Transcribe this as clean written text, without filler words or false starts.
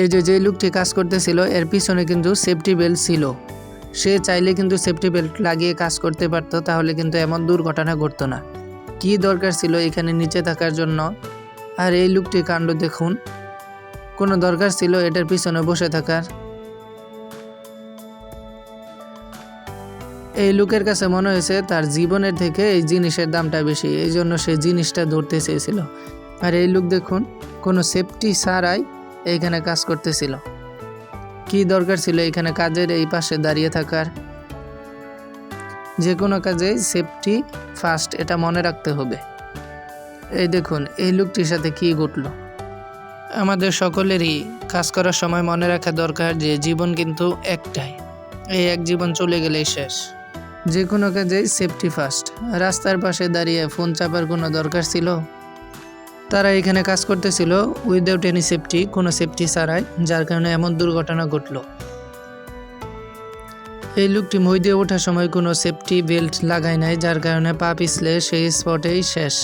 এই যে লোকটি কাজ করতেছিল এর পিছনে কিন্তু সেফটি বেল্ট ছিল। সে চাইলে কিন্তু সেফটি বেল্ট লাগিয়ে কাজ করতে পারতো, তাহলে কিন্তু এমন দুর্ঘটনা ঘটতো না। কি দরকার ছিল এখানে নিচে থাকার জন্য? আর এই লোকটির কাণ্ড দেখুন, কোনো দরকার ছিল এটার পিছনে বসে থাকার? এই লোকের কাছে মনে হয়েছে তার জীবনের থেকে এই জিনিসের দামটা বেশি, এই জন্য সে জিনিসটা ধরতে চেয়েছিল। আর এই লোক দেখুন, কোনো সেফটি ছাড়াই এইখানে কাজ করতেছিল। কি দরকার ছিল এখানে কাজের এই পাশে দাঁড়িয়ে থাকার? যে কোনো কাজে সেফটি ফার্স্ট, এটা মনে রাখতে হবে। এই দেখুন এই লোকটির সাথে কি ঘটলো। আমাদের সকলেরই কাজ করার সময় মনে রাখা দরকার যে জীবন কিন্তু একটাই, এই এক জীবন চলে গেলেই শেষ। যে কোনো কাজে সেফটি ফার্স্ট। রাস্তার পাশে দাঁড়িয়ে ফোন চাপার কোনো দরকার ছিল? তারা এখানে কাজ করতেছিল উইদাউট এনি সেফটি, কোনো সেফটি ছাড়াই, যার কারণে এমন দুর্ঘটনা ঘটলো। এই লোকটি মই দিয়ে ওঠার সময় কোনো সেফটি বেল্ট লাগায় নাই, যার কারণে পা পিছলে সেই স্পটেই শেষ।